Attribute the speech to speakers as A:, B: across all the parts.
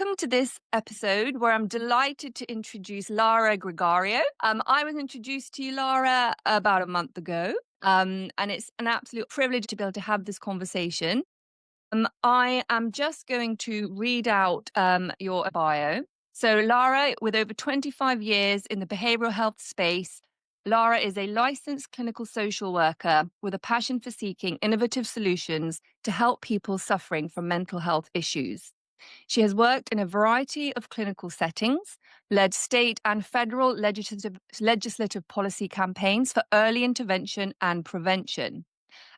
A: Welcome to this episode where I'm delighted to introduce Lara Gregorio. I was introduced to you, Lara, about a month ago, and it's an absolute privilege to be able to have this conversation. I am just going to read out your bio. So, Lara, with over 25 years in the behavioral health space, Lara is a licensed clinical social worker with a passion for seeking innovative solutions to help people suffering from mental health issues. She has worked in a variety of clinical settings, led state and federal legislative policy campaigns for early intervention and prevention,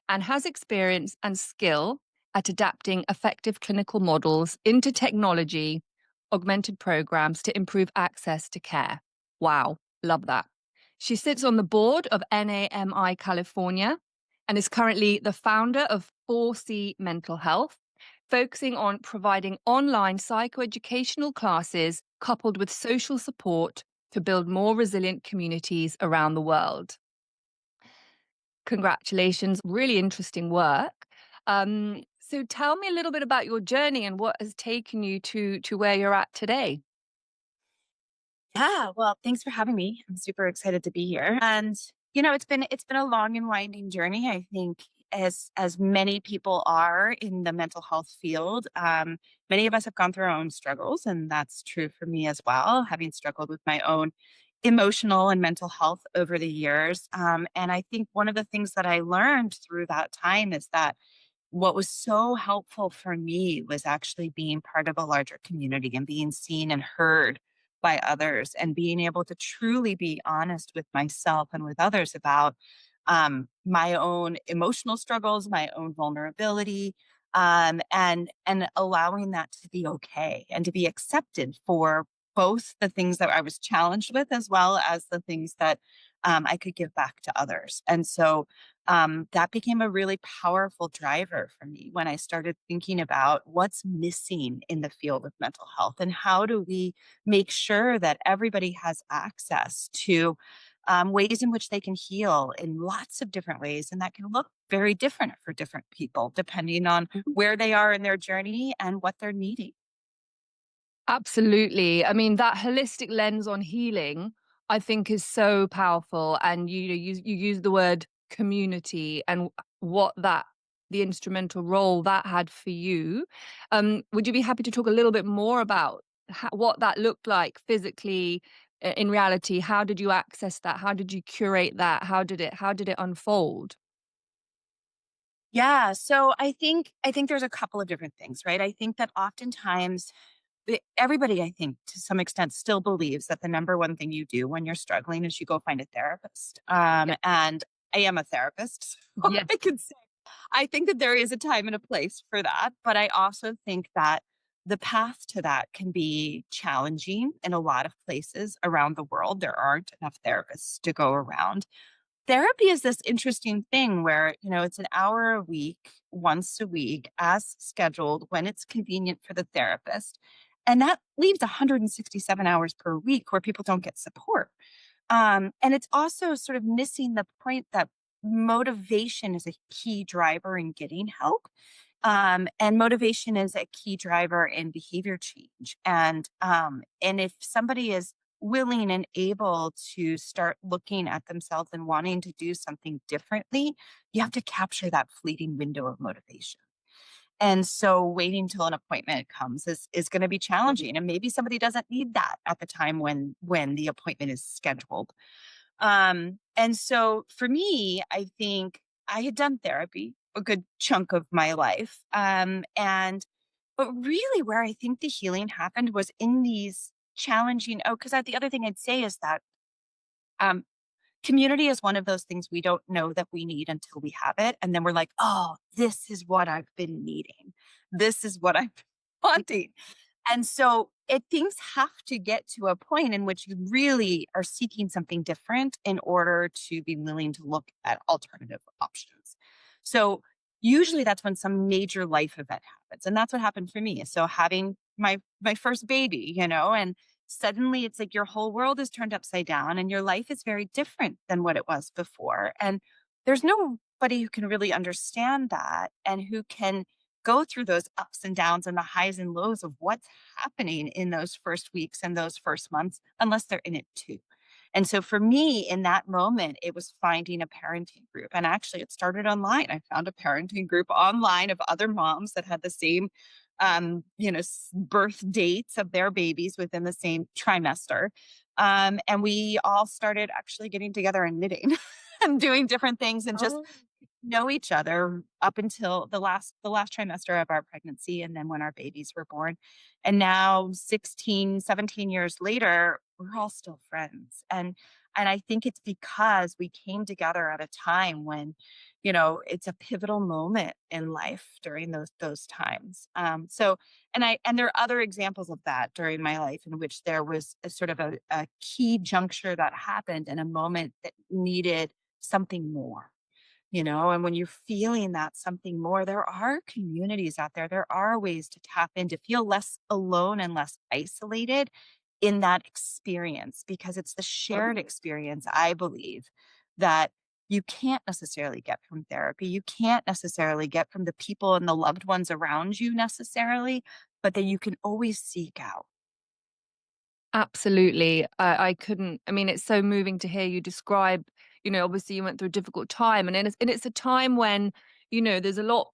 A: and has experience and skill at adapting effective clinical models into technology augmented programs to improve access to care. Wow, love that. She sits on the board of NAMI California and is currently the founder of 4C Mental Health, focusing on providing online psychoeducational classes coupled with social support to build more resilient communities around the world. Congratulations, really interesting work. So tell me a little bit about your journey and what has taken you to where you're at today.
B: Yeah, well, thanks for having me. I'm super excited to be here. And it's been a long and winding journey. I think as many people are in the mental health field, many of us have gone through our own struggles, and that's true for me as well, having struggled with my own emotional and mental health over the years. And I think one of the things that I learned through that time is that what was so helpful for me was actually being part of a larger community and being seen and heard by others and being able to truly be honest with myself and with others about my own emotional struggles, my own vulnerability, and allowing that to be okay and to be accepted for both the things that I was challenged with as well as the things that I could give back to others. And so that became a really powerful driver for me when I started thinking about what's missing in the field of mental health and how do we make sure that everybody has access to ways in which they can heal in lots of different ways. And that can look very different for different people, depending on where they are in their journey and what they're needing.
A: Absolutely. I mean, that holistic lens on healing, I think, is so powerful. And you use the word community and what that the instrumental role that had for you. Would you be happy to talk a little bit more about what that looked like physically in reality? How did you access that? How did you curate that? How did it unfold?
B: Yeah, so I think there's a couple of different things, right? I think that oftentimes everybody, I think, to some extent, still believes that the number one thing you do when you're struggling is you go find a therapist.
A: Yeah.
B: And I am a therapist, so
A: Yes.
B: I can say I think that there is a time and a place for that. But I also think that the path to that can be challenging in a lot of places around the world. There aren't enough therapists to go around. Therapy is this interesting thing where, it's an hour a week, once a week, as scheduled when it's convenient for the therapist. And that leaves 167 hours per week where people don't get support. And it's also sort of missing the point that motivation is a key driver in getting help. And motivation is a key driver in behavior change. And if somebody is willing and able to start looking at themselves and wanting to do something differently, you have to capture that fleeting window of motivation. And so waiting till an appointment comes is going to be challenging. And maybe somebody doesn't need that at the time when the appointment is scheduled. And so for me, I think I had done therapy a good chunk of my life. But really where I think the healing happened was in these challenging, because the other thing I'd say is that um community is one of those things we don't know that we need until we have it. And then we're like, oh, this is what I've been needing. This is what I've been wanting. And so things have to get to a point in which you really are seeking something different in order to be willing to look at alternative options. So usually that's when some major life event happens. And that's what happened for me. So having my first baby, and suddenly it's like your whole world is turned upside down and your life is very different than what it was before. And there's nobody who can really understand that and who can go through those ups and downs and the highs and lows of what's happening in those first weeks and those first months unless they're in it too. And so for me in that moment, it was finding a parenting group. And actually, it started online. I found a parenting group online of other moms that had the same birth dates of their babies within the same trimester. And we all started actually getting together and knitting and doing different things and just
A: Oh.
B: know each other up until the last trimester of our pregnancy and then when our babies were born. And now 16, 17 years later, we're all still friends. And I think it's because we came together at a time when, it's a pivotal moment in life during those times. And there are other examples of that during my life in which there was a sort of a key juncture that happened and a moment that needed something more. And when you're feeling that something more, there are communities out there. There are ways to tap in to feel less alone and less isolated in that experience because it's the shared experience, I believe, that you can't necessarily get from therapy. You can't necessarily get from the people and the loved ones around you necessarily, but that you can always seek out.
A: Absolutely. I couldn't I mean, it's so moving to hear you describe, obviously you went through a difficult time and it's a time when, there's a lot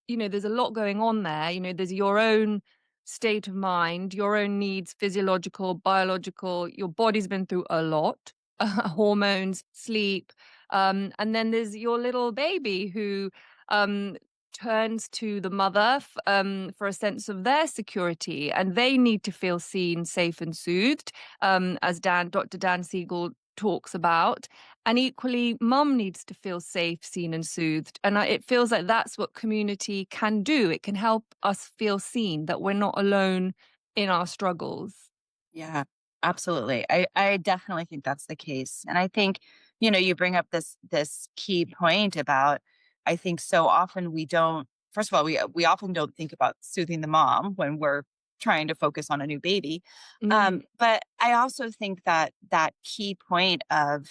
A: there's a lot going on there. There's your own state of mind, your own needs, physiological, biological. Your body's been through a lot, hormones, sleep. And then there's your little baby who um, turns to the mother for a sense of their security, and they need to feel seen, safe, and soothed, as Dr. Dan Siegel talks about. And equally, mum needs to feel safe, seen, and soothed. And it feels like that's what community can do. It can help us feel seen, that we're not alone in our struggles.
B: Yeah, absolutely. I definitely think that's the case. And I think, you bring up this key point about I think so often we don't first of all, we often don't think about soothing the mom when we're trying to focus on a new baby.
A: Mm.
B: But I also think that that key point of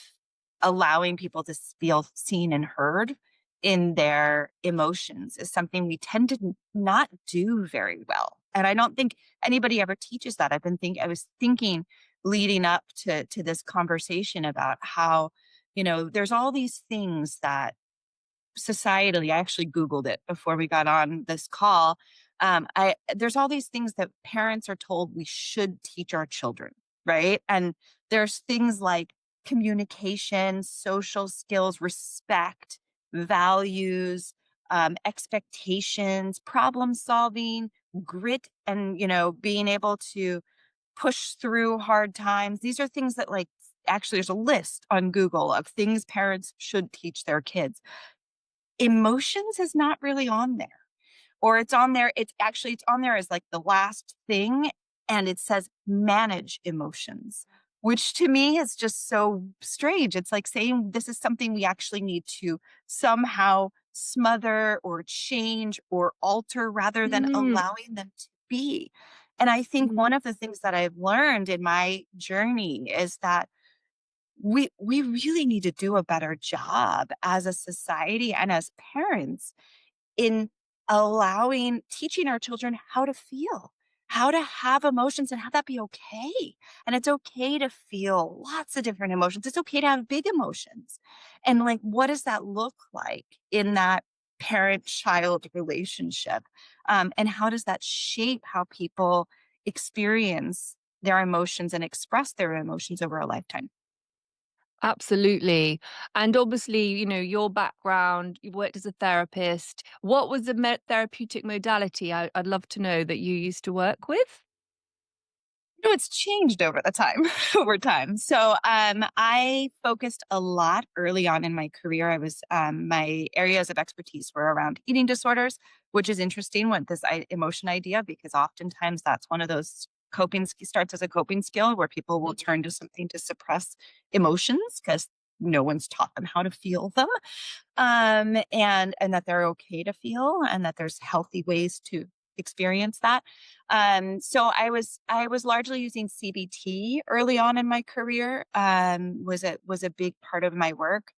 B: allowing people to feel seen and heard in their emotions is something we tend to not do very well. And I don't think anybody ever teaches that. I was thinking leading up to this conversation about how, there's all these things that societally, I actually Googled it before we got on this call. There's all these things that parents are told we should teach our children, right? And there's things like communication, social skills, respect, values, expectations, problem solving, grit, and being able to push through hard times. These are things that actually there's a list on Google of things parents should teach their kids. Emotions is not really on there, or it's on there as like the last thing, and it says manage emotions, which to me is just so strange. It's like saying this is something we actually need to somehow smother or change or alter rather than
A: Mm.
B: allowing them to be. And I think
A: Mm.
B: one of the things that I've learned in my journey is that we really need to do a better job as a society and as parents in teaching our children how to feel, how to have emotions and how that be okay. And it's okay to feel lots of different emotions. It's okay to have big emotions. And what does that look like in that parent child relationship? And how does that shape how people experience their emotions and express their emotions over a lifetime?
A: Absolutely. And obviously, your background, you worked as a therapist. What was the therapeutic modality I'd love to know that you used to work with?
B: It's changed over the time over time. So, I focused a lot early on in my career. My areas of expertise were around eating disorders, which is interesting with this emotion idea because oftentimes that's one of those starts as a coping skill where people will turn to something to suppress emotions because no one's taught them how to feel them, and that they're okay to feel and that there's healthy ways to experience that. So I was largely using CBT early on in my career. Was a big part of my work.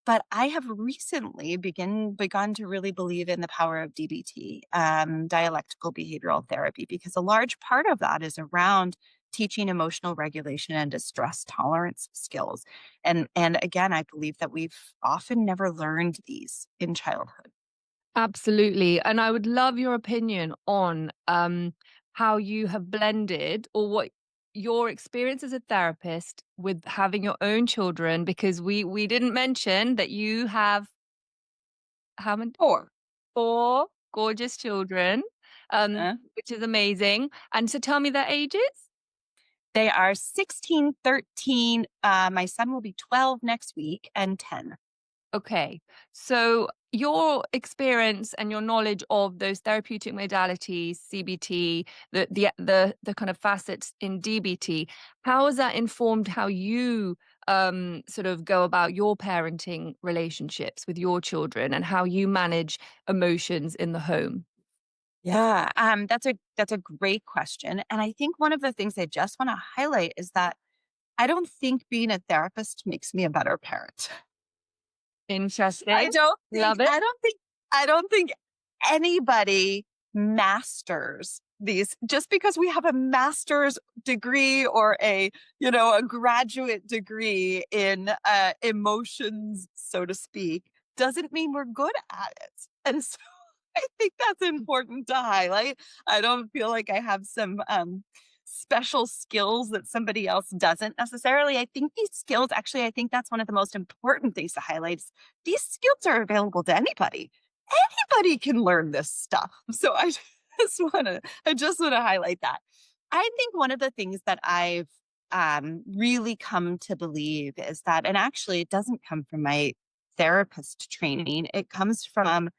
B: But I have recently begun to really believe in the power of DBT, dialectical behavioral therapy, because a large part of that is around teaching emotional regulation and distress tolerance skills. And again, I believe that we've often never learned these in childhood.
A: Absolutely. And I would love your opinion on how you have blended or what your experience as a therapist with having your own children, because we didn't mention that you have how many?
B: Or
A: Four gorgeous children, which is amazing. And so tell me their ages.
B: they are 16, 13. My son will be 12 next week and 10.
A: Okay. So your experience and your knowledge of those therapeutic modalities, CBT, the kind of facets in DBT, how has that informed how you sort of go about your parenting relationships with your children and how you manage emotions in the home?
B: Yeah, that's a great question. And I think one of the things I just want to highlight is that I don't think being a therapist makes me a better parent. I
A: Interesting.
B: don't think
A: Love it.
B: I don't think I don't think anybody masters these just because we have a master's degree or a graduate degree in emotions, so to speak, doesn't mean we're good at it. And so I think that's important to highlight. I don't feel like I have some special skills that somebody else doesn't necessarily. I think these skills, actually, I think that's one of the most important things to highlight. Is these skills are available to anybody. Anybody can learn this stuff. So I just want to highlight that. I think one of the things that I've really come to believe is that, and actually, it doesn't come from my therapist training. It comes from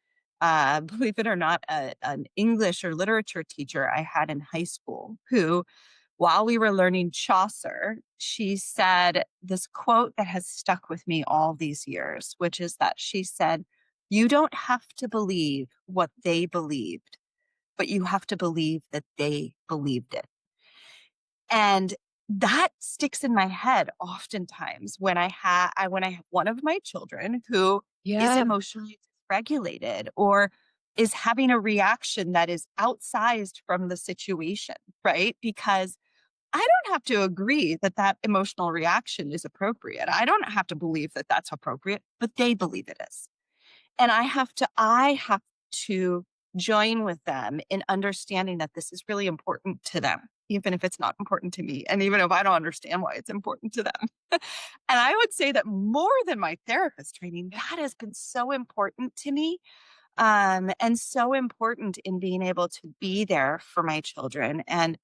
B: believe it or not, an English or literature teacher I had in high school who, while we were learning Chaucer, she said this quote that has stuck with me all these years, which is that she said, "You don't have to believe what they believed, but you have to believe that they believed it." And that sticks in my head oftentimes when I have one of my children who is
A: Yeah.
B: emotionally dysregulated or is having a reaction that is outsized from the situation, right? Because I don't have to agree that that emotional reaction is appropriate. I don't have to believe that that's appropriate, but they believe it is. And I have to join with them in understanding that this is really important to them, even if it's not important to me, and even if I don't understand why it's important to them. And I would say that more than my therapist training, that has been so important to me, and so important in being able to be there for my children. And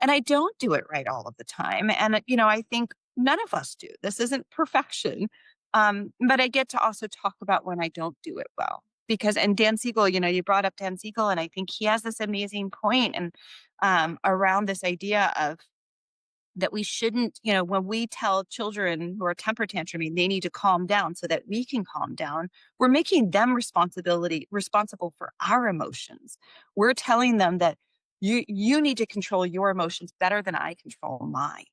B: I don't do it right all of the time. And I think none of us do. This isn't perfection. But I get to also talk about when I don't do it well. Because and Dan Siegel, you brought up Dan Siegel, and I think he has this amazing point and around this idea of that we shouldn't, when we tell children who are temper tantruming, they need to calm down so that we can calm down, we're making them responsible for our emotions. We're telling them that you need to control your emotions better than I control mine.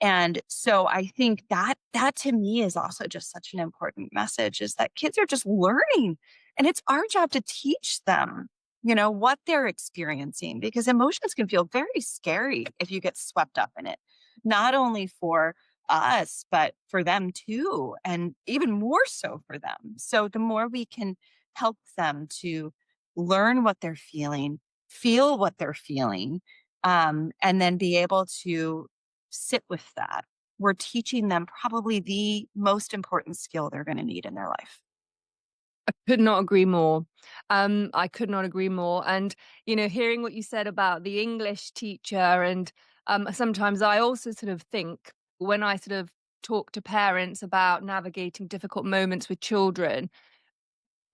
B: And so I think that to me is also just such an important message, is that kids are just learning, and it's our job to teach them, what they're experiencing, because emotions can feel very scary if you get swept up in it. Not only for us, but for them too, and even more so for them. So the more we can help them to learn what they're feeling, feel what they're feeling, and then be able to sit with that. We're teaching them probably the most important skill they're going to need in their life.
A: Could not agree more. I could not agree more. And, hearing what you said about the English teacher, and sometimes I also sort of think when I sort of talk to parents about navigating difficult moments with children,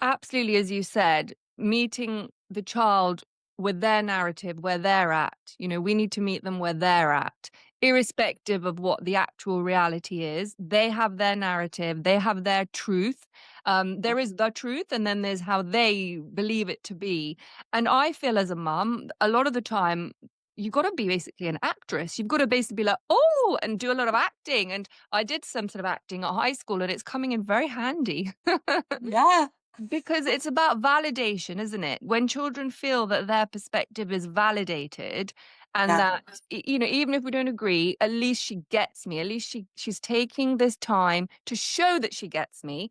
A: absolutely, as you said, meeting the child with their narrative where they're at. We need to meet them where they're at, irrespective of what the actual reality is. They have their narrative, they have their truth. There is the truth, and then there's how they believe it to be. And I feel as a mum, a lot of the time, you got to be basically an actress. You've got to basically be like, oh, and do a lot of acting. And I did some sort of acting at high school, and it's coming in very handy.
B: Yeah.
A: Because it's about validation, isn't it? When children feel that their perspective is validated and
B: Yeah.
A: that, even if we don't agree, at least she gets me. At least she's taking this time to show that she gets me.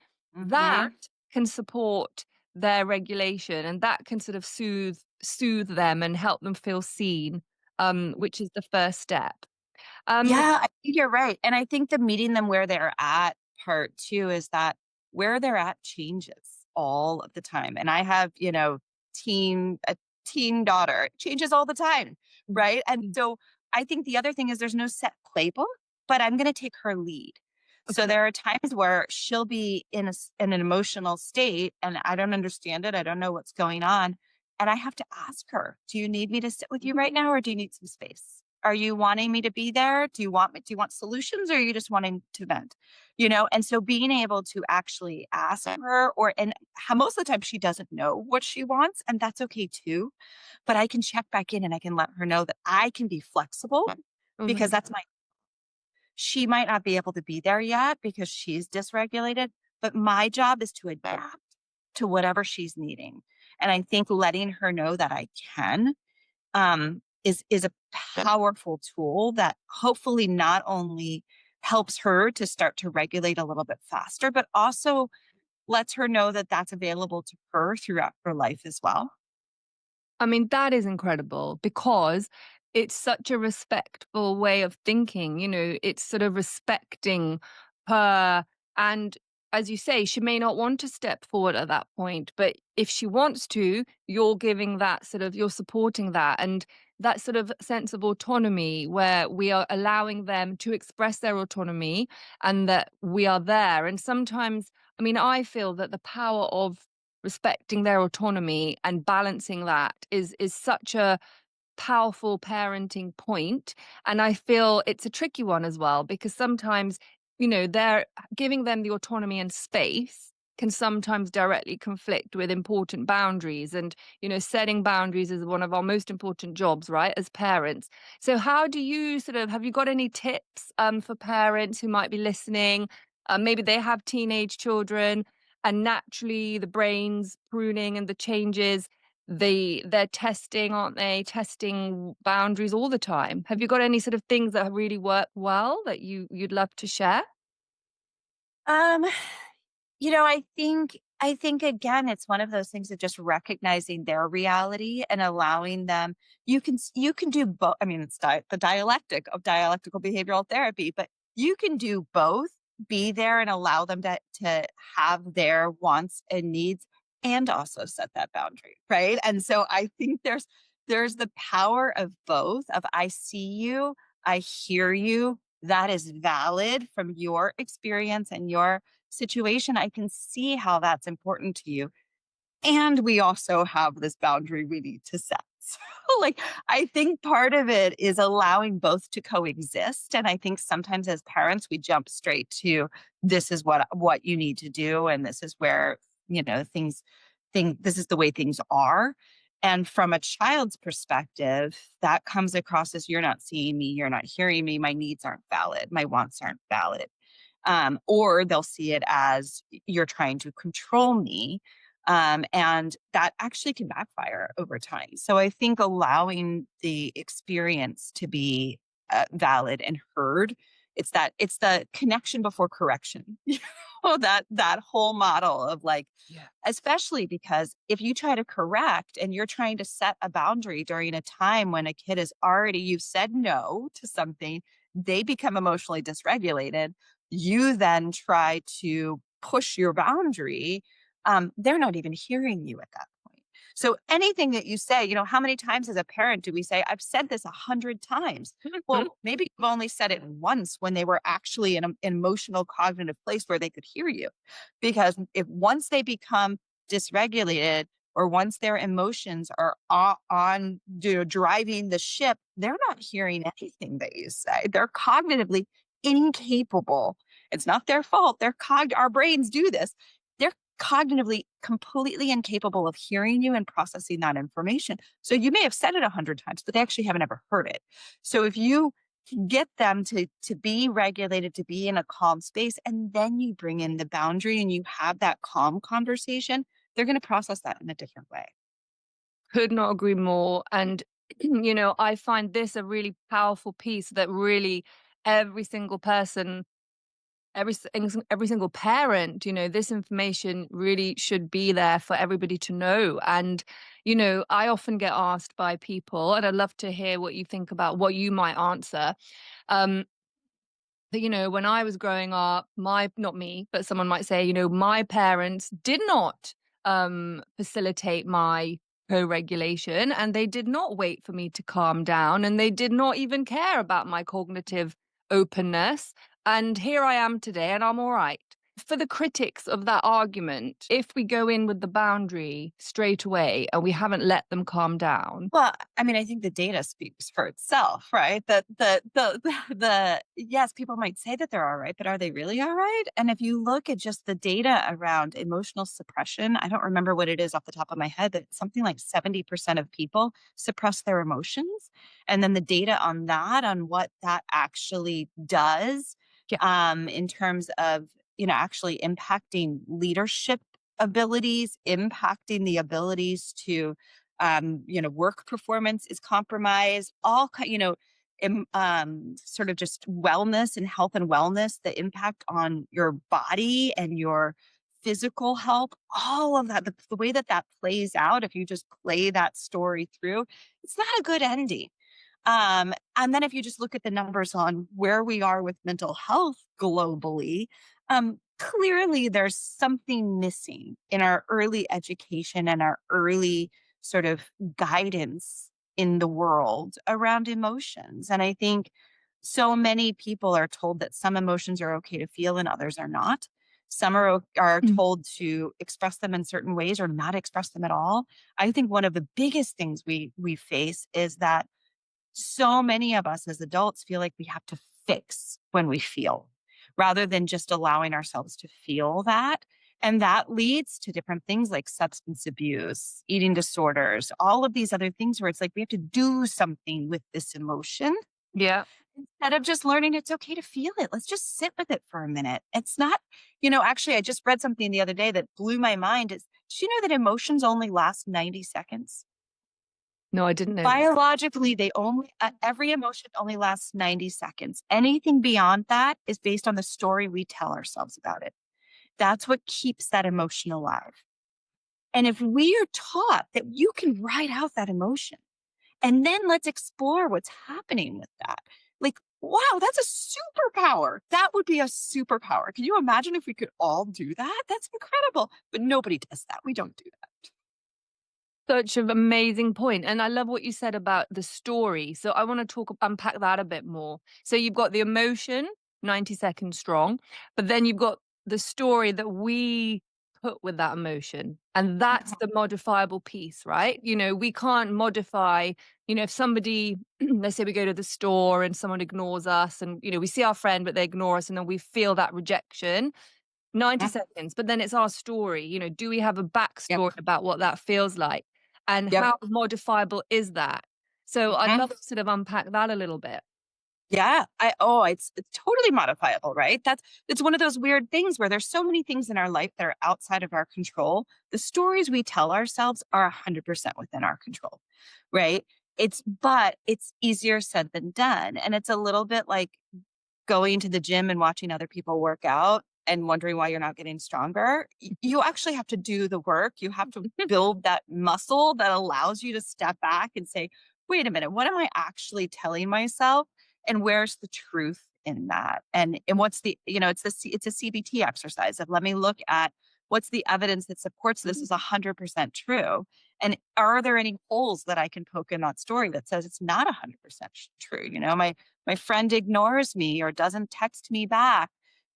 A: That
B: Hmm.
A: can support their regulation, and that can sort of soothe them and help them feel seen, which is the first step. Um,
B: Yeah, I think you're right. And I think the meeting them where they're at part too is that where they're at changes all of the time. And I have, a teen daughter, it changes all the time. Right. And
A: mm,
B: so I think the other thing is there's no set playbook, but I'm going to take her lead. So
A: okay.
B: there are times where she'll be in an emotional state and I don't understand it. I don't know what's going on. And I have to ask her, do you need me to sit with you right now or do you need some space? Are you wanting me to be there? Do you want solutions or are you just wanting to vent? And so being able to actually ask her most of the time she doesn't know what she wants and that's okay too. But I can check back in and I can let her know that I can be flexible because
A: Okay.
B: that's she might not be able to be there yet because she's dysregulated, but my job is to adapt to whatever she's needing. And I think letting her know that I can is a powerful tool that hopefully not only helps her to start to regulate a little bit faster, but also lets her know that that's available to her throughout her life as well.
A: I mean, that is incredible because it's such a respectful way of thinking. It's sort of respecting her. And as you say, she may not want to step forward at that point, but if she wants to, you're supporting that. And that sort of sense of autonomy where we are allowing them to express their autonomy and that we are there. And sometimes, I mean, I feel that the power of respecting their autonomy and balancing that is such a powerful parenting point. And I feel it's a tricky one as well because sometimes, they're giving them the autonomy and space can sometimes directly conflict with important boundaries. And, setting boundaries is one of our most important jobs, right, as parents. So how do you have you got any tips for parents who might be listening? Maybe they have teenage children and naturally the brain's pruning and the changes they're testing, aren't they? Testing boundaries all the time. Have you got any sort of things that really work well that you'd love to share?
B: Um, I think again, it's one of those things of just recognizing their reality and allowing them. You can do both. I mean, it's the dialectic of dialectical behavioral therapy, but you can do both. Be there and allow them to have their wants and needs, and also set that boundary, right? And so I think there's the power of both. Of I see you, I hear you. That is valid from your experience and your situation, I can see how that's important to you. And we also have this boundary we need to set. So, like, I think part of it is allowing both to coexist. And I think sometimes as parents, we jump straight to this is what you need to do, and this is where this is the way things are. And from a child's perspective, that comes across as you're not seeing me, you're not hearing me, my needs aren't valid, my wants aren't valid, or they'll see it as you're trying to control me. And that actually can backfire over time. So I think allowing the experience to be valid and heard, it's the connection before correction. That whole model of like,
A: Yeah.
B: especially because if you try to correct and you're trying to set a boundary during a time when a kid is already, you've said no to something, they become emotionally dysregulated, you then try to push your boundary, they're not even hearing you at that point. So anything that you say, how many times as a parent do we say, I've said this 100 times? Well, maybe you've only said it once when they were actually in an emotional cognitive place where they could hear you. Because if once they become dysregulated or once their emotions are on driving the ship, they're not hearing anything that you say. They're cognitively incapable. It's not their fault. Our brains do this. They're cognitively completely incapable of hearing you and processing that information. So you may have said it 100 times, but they actually haven't ever heard it. So if you can get them to be regulated, to be in a calm space, and then you bring in the boundary and you have that calm conversation, they're going to process that in a different way.
A: Could not agree more. And, I find this a really powerful piece that really every single person, every single parent, this information really should be there for everybody to know. And, I often get asked by people, and I'd love to hear what you think about what you might answer. Um, that, when I was growing up, not me, but someone might say, my parents did not facilitate my co-regulation, and they did not wait for me to calm down, and they did not even care about my cognitive openness. And here I am today, and I'm all right. For the critics of that argument, if we go in with the boundary straight away and we haven't let them calm down.
B: Well, I mean, I think the data speaks for itself, right? The yes, people might say that they're all right, but are they really all right? And if you look at just the data around emotional suppression, I don't remember what it is off the top of my head, but it's something like 70% of people suppress their emotions. And then the data on that, on what that actually does,
A: Yeah.
B: in terms of, actually impacting leadership abilities, impacting the abilities to work performance is compromised, sort of just wellness and health and wellness, the impact on your body and your physical health, all of that, the way that that plays out, if you just play that story through, it's not a good ending. And then if you just look at the numbers on where we are with mental health globally, clearly there's something missing in our early education and our early sort of guidance in the world around emotions. And I think so many people are told that some emotions are okay to feel and others are not. Some are
A: Mm.
B: told to express them in certain ways or not express them at all. I think one of the biggest things we face is that so many of us as adults feel like we have to fix when we feel rather than just allowing ourselves to feel that. And that leads to different things like substance abuse, eating disorders, all of these other things where it's like we have to do something with this emotion
A: Yeah.
B: instead of just learning it's okay to feel it. Let's just sit with it for a minute. It's not, actually, I just read something the other day that blew my mind. Did you know that emotions only last 90 seconds?
A: No, I didn't know that.
B: Biologically, every emotion only lasts 90 seconds. Anything beyond that is based on the story we tell ourselves about it. That's what keeps that emotion alive. And if we are taught that you can write out that emotion and then let's explore what's happening with that. Like, wow, that's a superpower. That would be a superpower. Can you imagine if we could all do that? That's incredible. But nobody does that. We don't do that.
A: Such an amazing point. And I love what you said about the story. So I want to unpack that a bit more. So you've got the emotion, 90 seconds strong, but then you've got the story that we put with that emotion. And that's the modifiable piece, right? We can't modify, if somebody, let's say we go to the store and someone ignores us and, we see our friend, but they ignore us and then we feel that rejection. 90
B: Mhm.
A: seconds, but then it's our story. Do we have a
B: Yep.
A: backstory about what that feels like? And
B: Yep.
A: how modifiable is that? So I'd
B: Mhm.
A: love to sort of unpack that a little bit.
B: Yeah. It's totally modifiable, right? It's one of those weird things where there's so many things in our life that are outside of our control. The stories we tell ourselves are 100% within our control, right? It's easier said than done. And it's a little bit like going to the gym and watching other people work out and wondering why you're not getting stronger. You actually have to do the work. You have to build that muscle that allows you to step back and say, wait a minute, what am I actually telling myself? And where's the truth in that? And what's it's a CBT exercise of let me look at what's the evidence that supports this is 100% true. And are there any holes that I can poke in that story that says it's not 100% true? My friend ignores me or doesn't text me back.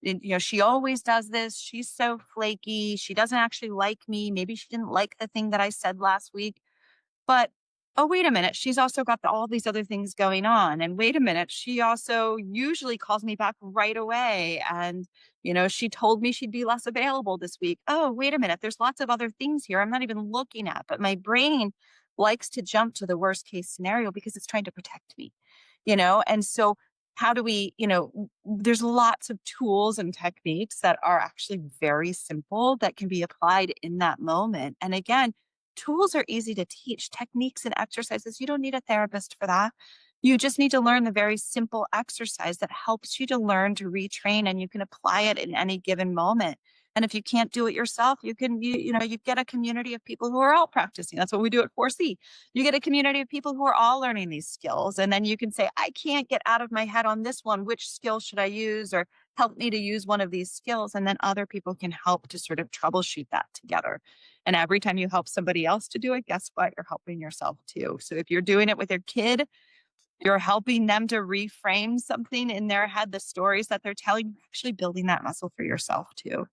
B: And, she always does this. She's so flaky. She doesn't actually like me. Maybe she didn't like the thing that I said last week. But oh, wait a minute, she's also got all these other things going on. And wait a minute, she also usually calls me back right away. And, she told me she'd be less available this week. Oh, wait a minute, there's lots of other things here I'm not even looking at. But my brain likes to jump to the worst case scenario because it's trying to protect me, And so, how do we, there's lots of tools and techniques that are actually very simple that can be applied in that moment. And again, tools are easy to teach, techniques and exercises. You don't need a therapist for that. You just need to learn the very simple exercise that helps you to learn to retrain, and you can apply it in any given moment. And if you can't do it yourself, you get a community of people who are all practicing. That's what we do at 4C. You get a community of people who are all learning these skills. And then you can say, I can't get out of my head on this one. Which skill should I use? Or help me to use one of these skills. And then other people can help to sort of troubleshoot that together. And every time you help somebody else to do it, guess what? You're helping yourself too. So if you're doing it with your kid, you're helping them to reframe something in their head, the stories that they're telling, you're actually building that muscle for yourself too.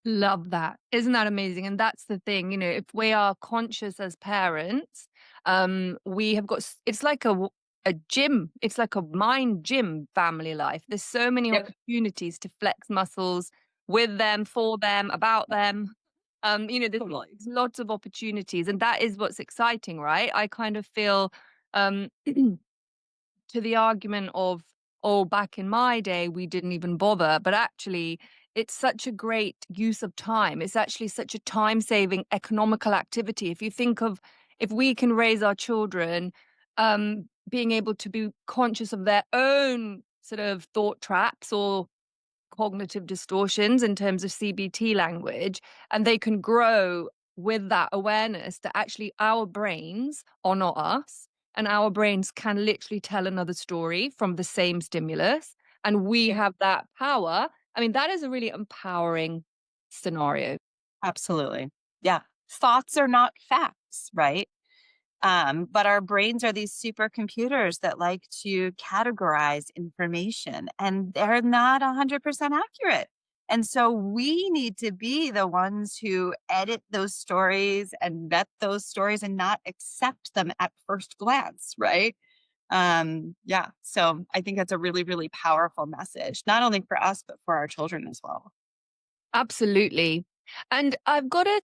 A: Love that. Isn't that amazing? And that's the thing, if we are conscious as parents, we have got, it's like a gym. It's like a mind gym family life. There's so many
B: Yep.
A: opportunities to flex muscles with them, for them, about them. There's
B: Totally.
A: lots of opportunities. And that is what's exciting, right? I kind of feel, um, to the argument of, oh, back in my day, we didn't even bother. But actually, it's such a great use of time. It's actually such a time saving economical activity. If you think of, if we can raise our children, being able to be conscious of their own sort of thought traps or cognitive distortions in terms of CBT language, and they can grow with that awareness that actually our brains are not us, and our brains can literally tell another story from the same stimulus, and we
B: Yep.
A: have that power. I mean, that is a really empowering scenario.
B: Absolutely. Yeah. Thoughts are not facts, right? But our brains are these supercomputers that like to categorize information, and they're not 100% accurate. And so we need to be the ones who edit those stories and vet those stories and not accept them at first glance, right? Yeah. So I think that's a really, really powerful message, not only for us, but for our children as well.
A: Absolutely. And I've got a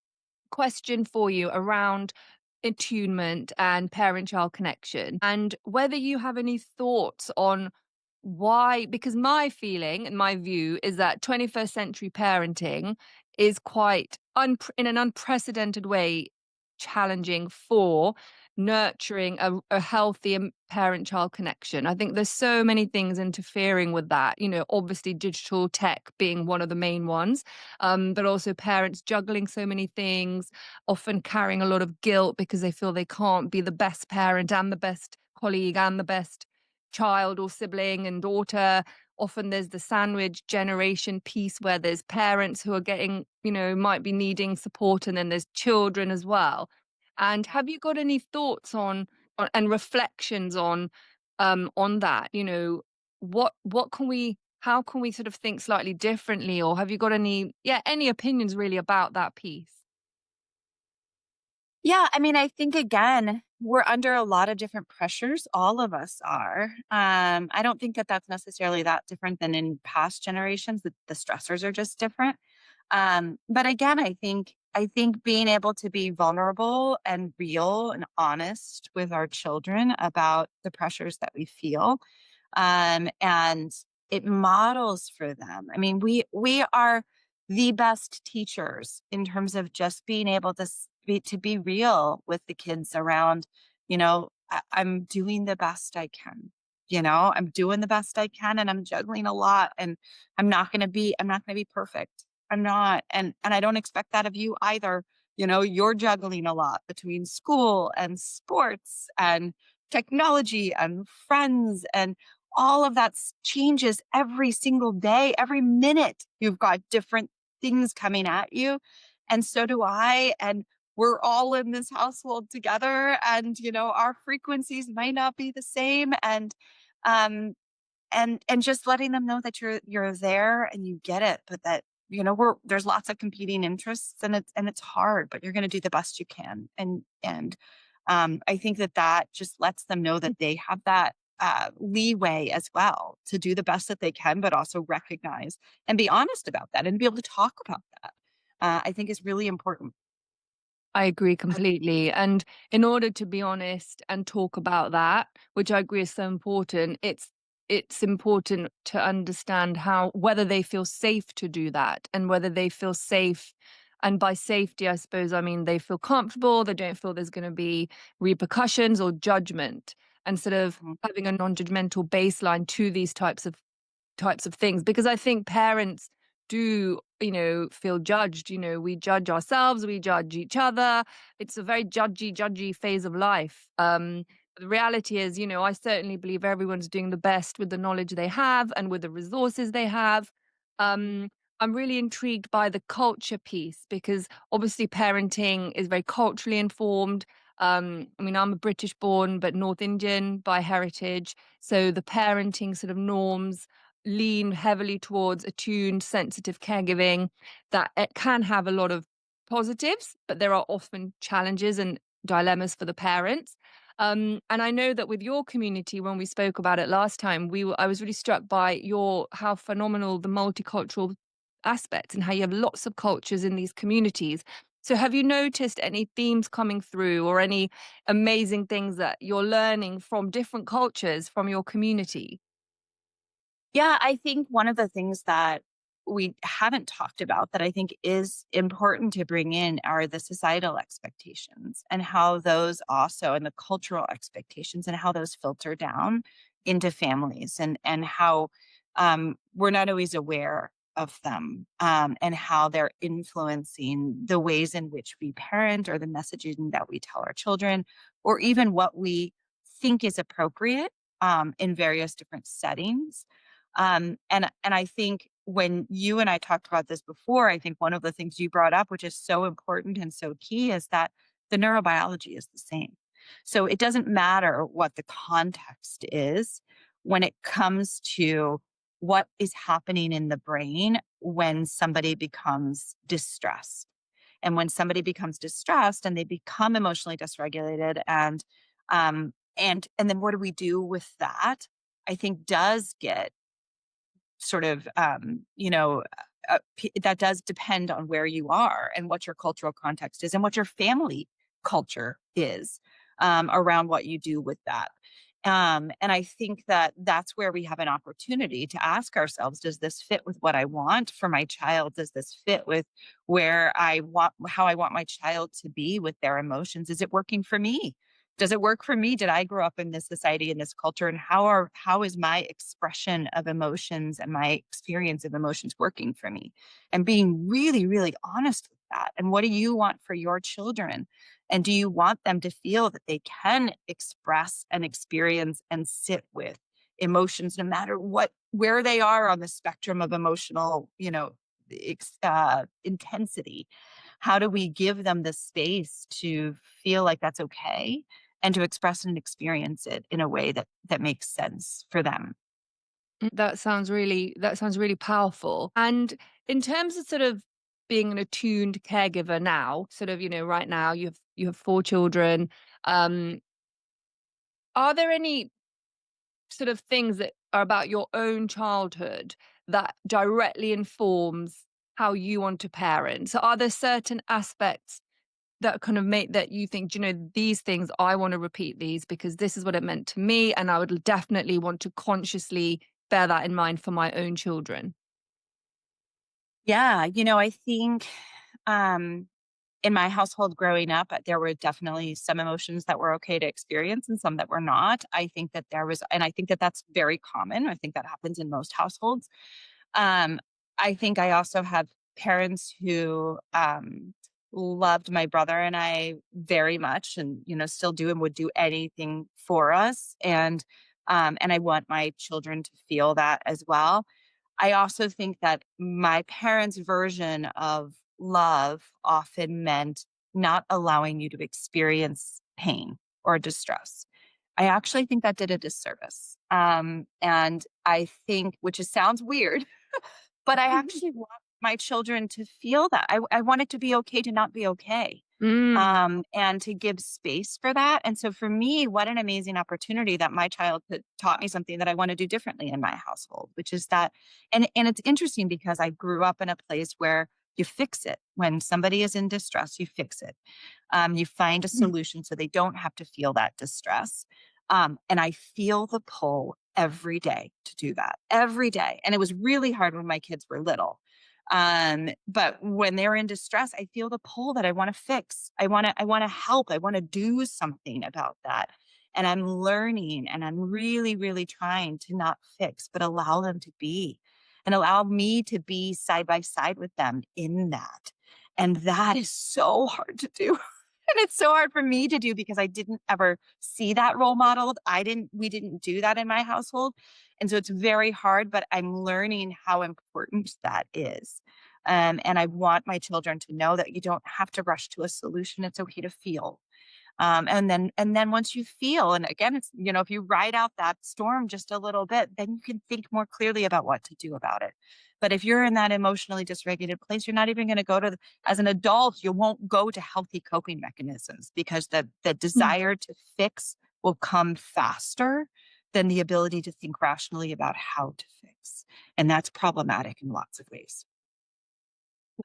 A: question for you around attunement and parent child connection, and whether you have any thoughts on why, because my feeling and my view is that 21st century parenting is quite in an unprecedented way challenging for nurturing a healthy parent child connection. I think there's so many things interfering with that, obviously digital tech being one of the main ones, but also parents juggling so many things, often carrying a lot of guilt because they feel they can't be the best parent and the best colleague and the best child or sibling and daughter. Often there's the sandwich generation piece where there's parents who are getting, might be needing support, and then there's children as well. And have you got any thoughts on and reflections on that? What can we, how can we sort of think slightly differently, or have you got any opinions really about that piece?
B: Yeah, I mean, I think again, we're under a lot of different pressures. All of us are. I don't think that that's necessarily that different than in past generations. The stressors are just different. But again, I think being able to be vulnerable and real and honest with our children about the pressures that we feel, and it models for them. I mean, we are the best teachers in terms of just being able to be real with the kids around, I'm doing the best I can. I'm doing the best I can, and I'm juggling a lot, and I'm not going to be perfect. I'm not, and I don't expect that of you either. You're juggling a lot between school and sports and technology and friends, and all of that changes every single day. Every minute you've got different things coming at you, and so do I. And we're all in this household together, and our frequencies might not be the same. And just letting them know that you're there and you get it, but that there's lots of competing interests, and it's hard, but you're going to do the best you can. And I think that that just lets them know that they have that leeway as well to do the best that they can, but also recognize and be honest about that and be able to talk about that. I think is really important.
A: I agree completely. And in order to be honest and talk about that, which I agree is so important, it's important to understand how whether they feel safe to do that and whether they feel safe. And by safety, I suppose I mean they feel comfortable, they don't feel there's going to be repercussions or judgment, and sort of
B: Mhm.
A: having a non-judgmental baseline to these types of things, because I think parents do, feel judged. We judge ourselves, we judge each other. It's a very judgy phase of life. The reality is, I certainly believe everyone's doing the best with the knowledge they have and with the resources they have. Um, I'm really intrigued by the culture piece because obviously parenting is very culturally informed. I mean, I'm a British born but North Indian by heritage. So the parenting sort of norms lean heavily towards attuned, sensitive caregiving, that it can have a lot of positives, but there are often challenges and dilemmas for the parents. And I know that with your community, when we spoke about it last time, I was really struck by your how phenomenal the multicultural aspects and how you have lots of cultures in these communities. So have you noticed any themes coming through or any amazing things that you're learning from different cultures from your community?
B: Yeah, I think one of the things that we haven't talked about that I think is important to bring in are the societal expectations and how those also and the cultural expectations and how those filter down into families and how we're not always aware of them and how they're influencing the ways in which we parent or the messaging that we tell our children or even what we think is appropriate in various different settings. And I think when you and I talked about this before, I think one of the things you brought up, which is so important and so key, is that the neurobiology is the same. So it doesn't matter what the context is when it comes to what is happening in the brain when somebody becomes distressed. And when somebody becomes distressed and they become emotionally dysregulated and then what do we do with that? I think does get sort of, that does depend on where you are and what your cultural context is and what your family culture is around what you do with that. And I think that that's where we have an opportunity to ask ourselves, does this fit with what I want for my child? Does this fit with how I want my child to be with their emotions? Is it working for me? Does it work for me? Did I grow up in this society, in this culture? And how is my expression of emotions and my experience of emotions working for me? And being really, really honest with that. And what do you want for your children? And do you want them to feel that they can express and experience and sit with emotions no matter where they are on the spectrum of emotional, intensity? How do we give them the space to feel like that's okay and to express and experience it in a way that makes sense for them?
A: That sounds really powerful. And in terms of sort of being an attuned caregiver now, sort of, right now you have 4 children. Um, are there any sort of things that are about your own childhood that directly informs how you want to parent? So are there certain aspects that kind of make that you think, these things I want to repeat these because this is what it meant to me, and I would definitely want to consciously bear that in mind for my own children?
B: Yeah, I think um in my household growing up, there were definitely some emotions that were okay to experience and some that were not. I think that and I think that that's very common. I think that happens in most households. Um, I think I also have parents who loved my brother and I very much, and still do and would do anything for us. And I want my children to feel that as well. I also think that my parents' version of love often meant not allowing you to experience pain or distress. I actually think that did a disservice. And I think, which sounds weird, but I actually want my children to feel that. I want it to be okay to not be okay,
A: Mm.
B: and to give space for that. And so for me, what an amazing opportunity that my childhood taught me something that I want to do differently in my household, which is that, and it's interesting because I grew up in a place where you fix it. When somebody is in distress, you fix it. You find a solution so they don't have to feel that distress. And I feel the pull every day to do that every day. And it was really hard when my kids were little. But when they're in distress, I feel the pull that I want to fix. I want to help. I want to do something about that. And I'm learning and I'm really, really trying to not fix, but allow them to be and allow me to be side by side with them in that. And that is so hard to do. And it's so hard for me to do because I didn't ever see that role modeled. We didn't do that in my household. And so it's very hard, but I'm learning how important that is. And I want my children to know that you don't have to rush to a solution. It's okay to feel. And then once you feel, and again, it's, if you ride out that storm just a little bit, then you can think more clearly about what to do about it. But if you're in that emotionally dysregulated place, you're not even going to go to, as an adult, you won't go to healthy coping mechanisms because the desire to fix will come faster than the ability to think rationally about how to fix. And that's problematic in lots of ways.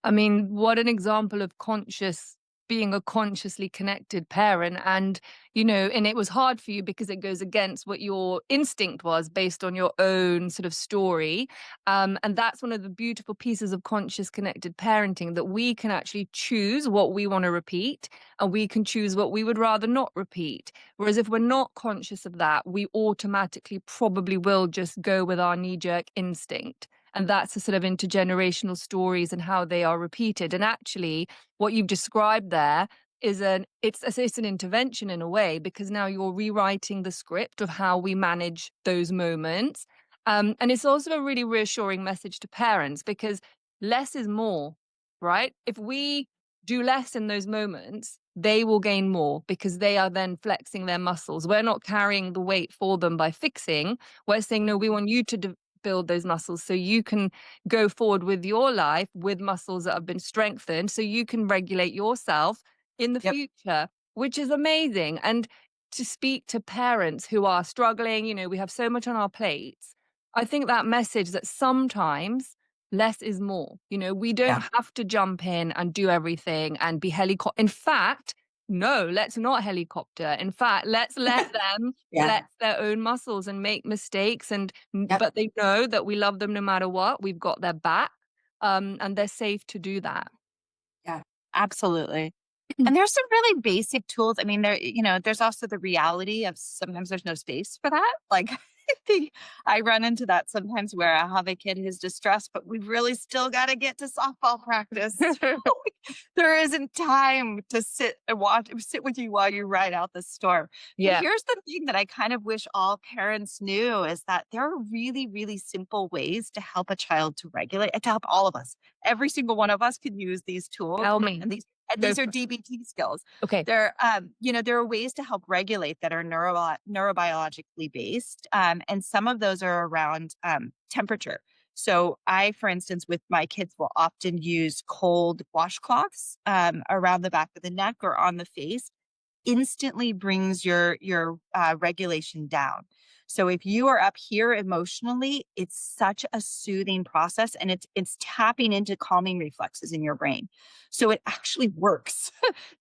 A: I mean, what an example of being a consciously connected parent. And it was hard for you because it goes against what your instinct was based on your own sort of story. And that's one of the beautiful pieces of conscious connected parenting, that we can actually choose what we want to repeat and we can choose what we would rather not repeat. Whereas if we're not conscious of that, we automatically probably will just go with our knee jerk instinct. And that's the sort of intergenerational stories and how they are repeated. And actually, what you've described there is it's an intervention in a way, because now you're rewriting the script of how we manage those moments. And it's also a really reassuring message to parents, because less is more, right? If we do less in those moments, they will gain more because they are then flexing their muscles. We're not carrying the weight for them by fixing. We're saying, no, we want you to build those muscles so you can go forward with your life with muscles that have been strengthened so you can regulate yourself in the
B: Yep.
A: future, which is amazing. And to speak to parents who are struggling, we have so much on our plates. I think that message that sometimes less is more. We don't
B: Yeah.
A: have to jump in and do everything and be helicopter. In fact, no, let's not helicopter. In fact, let's let them
B: Yeah.
A: flex their own muscles and make mistakes,
B: Yep.
A: but they know that we love them no matter what. We've got their back, and they're safe to do that.
B: Yeah. Absolutely. And there's some really basic tools. I mean, there's also the reality of sometimes there's no space for that. Like, I think I run into that sometimes where I have a kid who's distressed, but we've really still got to get to softball practice. There isn't time to sit with you while you ride out the storm. But
A: Yeah.
B: here's the thing that I kind of wish all parents knew is that there are really, really simple ways to help a child to regulate and to help all of us. Every single one of us can use these tools,
A: Tell me.
B: and
A: Go
B: these are
A: for it.
B: DBT skills.
A: Okay.
B: There are ways to help regulate that are neurobiologically based. And some of those are around temperature. So I, for instance, with my kids will often use cold washcloths around the back of the neck or on the face. Instantly brings your regulation down. So if you are up here emotionally, it's such a soothing process, and it's tapping into calming reflexes in your brain. So it actually works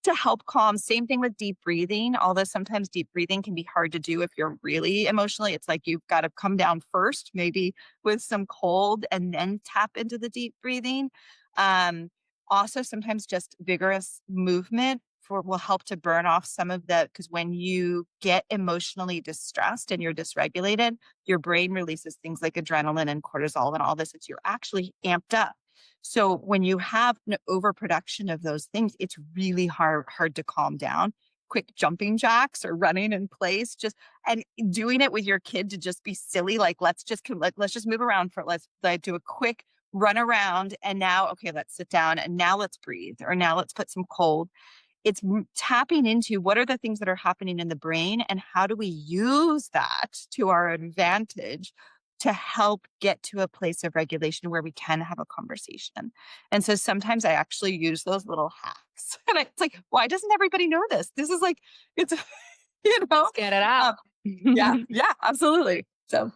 B: to help calm. Same thing with deep breathing, although sometimes deep breathing can be hard to do if you're really emotionally. It's like you've got to come down first, maybe with some cold, and then tap into the deep breathing. Um, Also, sometimes just vigorous movement will help to burn off some of because when you get emotionally distressed and you're dysregulated, your brain releases things like adrenaline and cortisol and all this. You're actually amped up. So when you have an overproduction of those things, it's really hard to calm down. Quick jumping jacks or running in place, and doing it with your kid to just be silly, like let's just move around let's like, do a quick run around, and now okay, let's sit down, and now let's breathe, or now let's put some cold. It's tapping into what are the things that are happening in the brain and how do we use that to our advantage to help get to a place of regulation where we can have a conversation. And so sometimes I actually use those little hacks. And it's like, why doesn't everybody know this? This is like, it's, you know,
A: Let's get it out.
B: um, yeah, yeah, absolutely. So,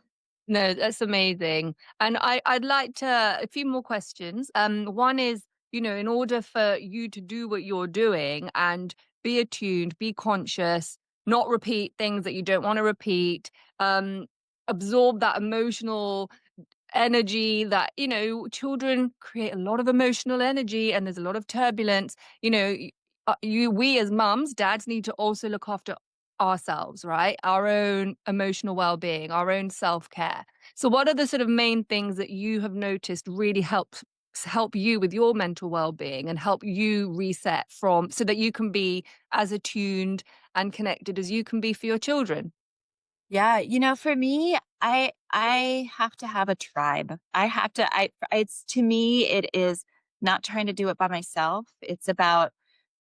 A: No, that's amazing. And I'd like to a few more questions. One is, in order for you to do what you're doing and be attuned, be conscious, not repeat things that you don't want to repeat, um, absorb that emotional energy that, children create a lot of emotional energy and there's a lot of turbulence. We as mums, dads need to also look after ourselves, right? Our own emotional well-being, our own self-care. So what are the sort of main things that you have noticed really help you with your mental well-being and help you reset from so that you can be as attuned and connected as you can be for your children?
B: yeah, for me, I have to have a tribe. I have to I it's to me it is not trying to do it by myself. It's about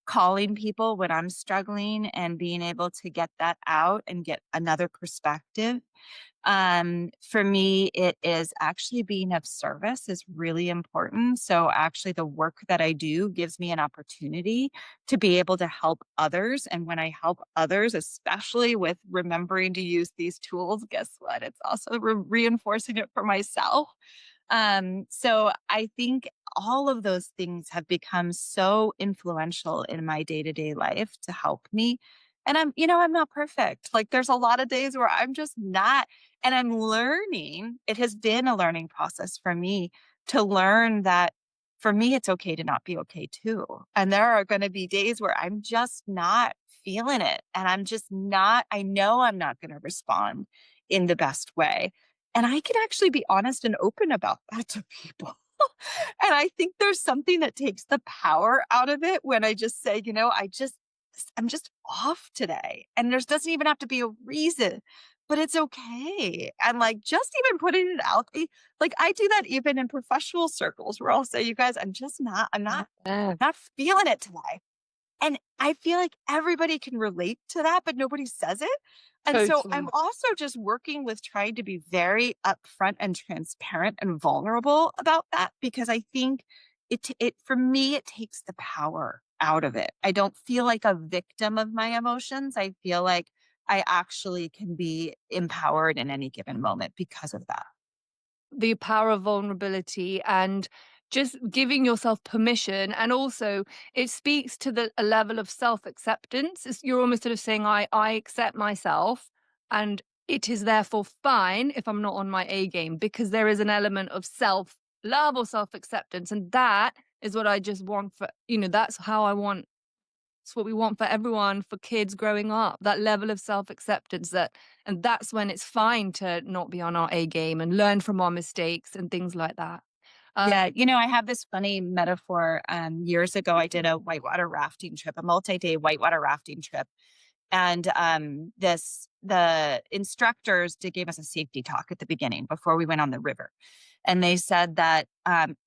B: calling people when I'm struggling and being able to get that out and get another perspective. For me, it is actually being of service is really important. So actually the work that I do gives me an opportunity to be able to help others. And when I help others, especially with remembering to use these tools, guess what? It's also reinforcing it for myself. So I think all of those things have become so influential in my day-to-day life to help me. And I'm not perfect. Like there's a lot of days where I'm just not, and I'm learning. It has been a learning process for me to learn that for me, it's okay to not be okay too. And there are going to be days where I'm just not feeling it. And I know I'm not going to respond in the best way. And I can actually be honest and open about that to people. And I think there's something that takes the power out of it when I just say, I'm just off today. And there doesn't even have to be a reason, but it's okay. And like just even putting it out, like I do that even in professional circles where I'll say, you guys,
A: Yeah,
B: not feeling it today. And I feel like everybody can relate to that, but nobody says it. And so I'm
A: totally.
B: also just working with trying to be very upfront and transparent and vulnerable about that because I think it for me, it takes the power out of it. I don't feel like a victim of my emotions. I feel like I actually can be empowered in any given moment because of that.
A: The power of vulnerability and just giving yourself permission, and also it speaks to the a level of self-acceptance. You're almost sort of saying, I accept myself, and it is therefore fine if I'm not on my A game, because there is an element of self-love or self-acceptance. And that is what I just want for, that's how I want it's what we want for everyone, for kids growing up, that level of self-acceptance, and that's when it's fine to not be on our A game and learn from our mistakes and things like that.
B: Yeah, I have this funny metaphor. Years ago, I did a whitewater rafting trip, a multi-day whitewater rafting trip. And the instructors did gave us a safety talk at the beginning before we went on the river. And they said that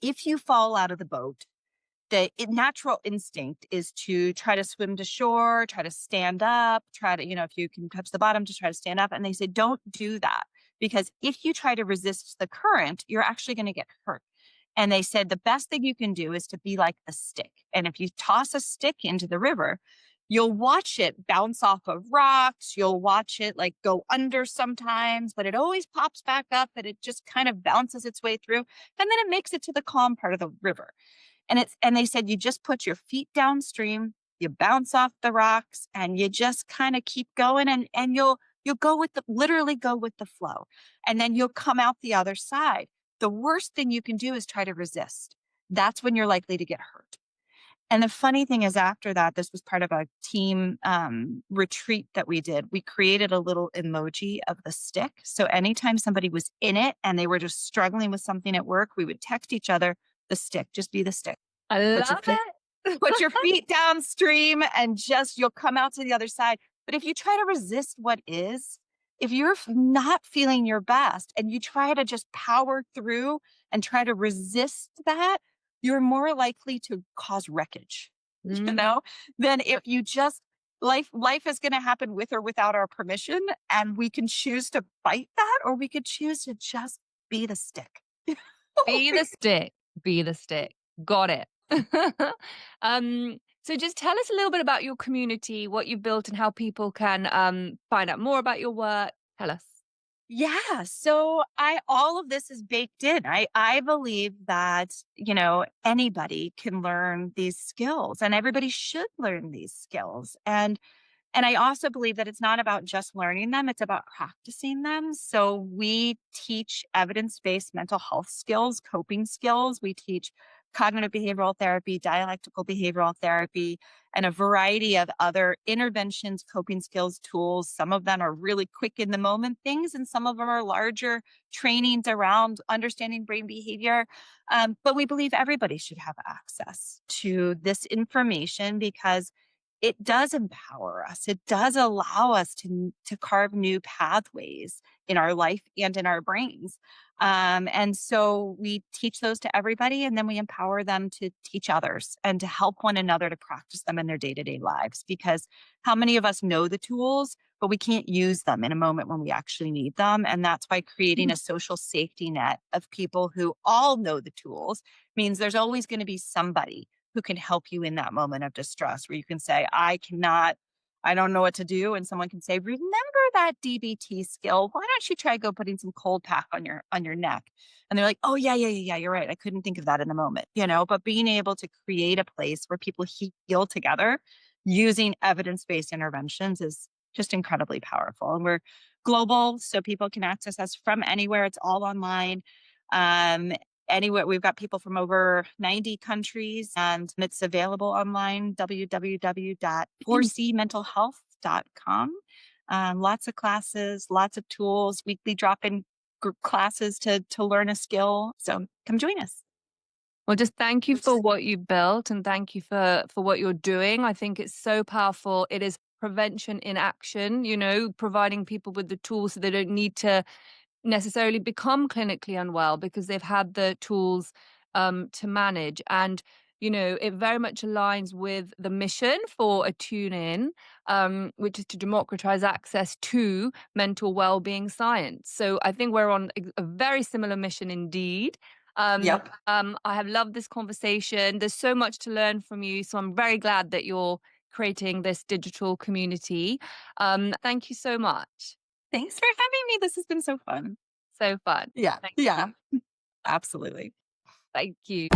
B: if you fall out of the boat, the natural instinct is to try to swim to shore, try to stand up, try to, if you can touch the bottom, just try to stand up. And they said, don't do that because if you try to resist the current, you're actually going to get hurt. And they said the best thing you can do is to be like the stick. And if you toss a stick into the river, you'll watch it bounce off of rocks. You'll watch it like go under sometimes, but it always pops back up and it just kind of bounces its way through. And then it makes it to the calm part of the river. And they said you just put your feet downstream, you bounce off the rocks, and you just kind of keep going and you'll go with the literally go with the flow. And then you'll come out the other side. The worst thing you can do is try to resist. That's when you're likely to get hurt. And the funny thing is, after that, this was part of a team retreat that we did. We created a little emoji of the stick. So anytime somebody was in it and they were just struggling with something at work, we would text each other the stick, just be the stick.
A: I
B: Put your
A: love
B: feet,
A: it.
B: put your feet downstream and just you'll come out to the other side. But if you try to resist what is, if you're not feeling your best and you try to just power through and try to resist that, you're more likely to cause wreckage,
A: Mm.
B: than if you just life is going to happen with or without our permission and we can choose to fight that or we could choose to just be the stick.
A: Be the stick, be the stick. Got it. So just tell us a little bit about your community, what you've built, and how people can find out more about your work. Tell us.
B: Yeah, so I all of this is baked in. I believe that, anybody can learn these skills and everybody should learn these skills. And I also believe that it's not about just learning them, it's about practicing them. So we teach evidence-based mental health skills, coping skills. We teach cognitive behavioral therapy, dialectical behavioral therapy, and a variety of other interventions, coping skills, tools. Some of them are really quick in the moment things, and some of them are larger trainings around understanding brain behavior. But we believe everybody should have access to this information because it does empower us. It does allow us to carve new pathways in our life and in our brains. And so we teach those to everybody, and then we empower them to teach others and to help one another to practice them in their day to day lives. Because how many of us know the tools, but we can't use them in a moment when we actually need them? And that's why creating a social safety net of people who all know the tools means there's always going to be somebody who can help you in that moment of distress where you can say, I don't know what to do. And someone can say, remember that DBT skill? Why don't you try go putting some cold pack on your neck? And they're like, oh yeah, you're right. I couldn't think of that in the moment. But being able to create a place where people heal together using evidence-based interventions is just incredibly powerful. And we're global, so people can access us from anywhere. It's all online. Um, Anywhere. We've got people from over 90 countries and it's available online, www.4cmentalhealth.com. Lots of classes, lots of tools, weekly drop-in classes to learn a skill. So come join us.
A: Well, just thank you for what you built and thank you for what you're doing. I think it's so powerful. It is prevention in action, providing people with the tools so they don't need to necessarily become clinically unwell because they've had the tools to manage. And, it very much aligns with the mission for a tune in, which is to democratize access to mental well-being science. So I think we're on a very similar mission indeed.
B: Yep.
A: I have loved this conversation. There's so much to learn from you. So I'm very glad that you're creating this digital community. Thank you so much.
B: Thanks for having me. This has been so fun.
A: So fun.
B: Yeah.
A: Thank you.
B: Yeah. Absolutely.
A: Thank you.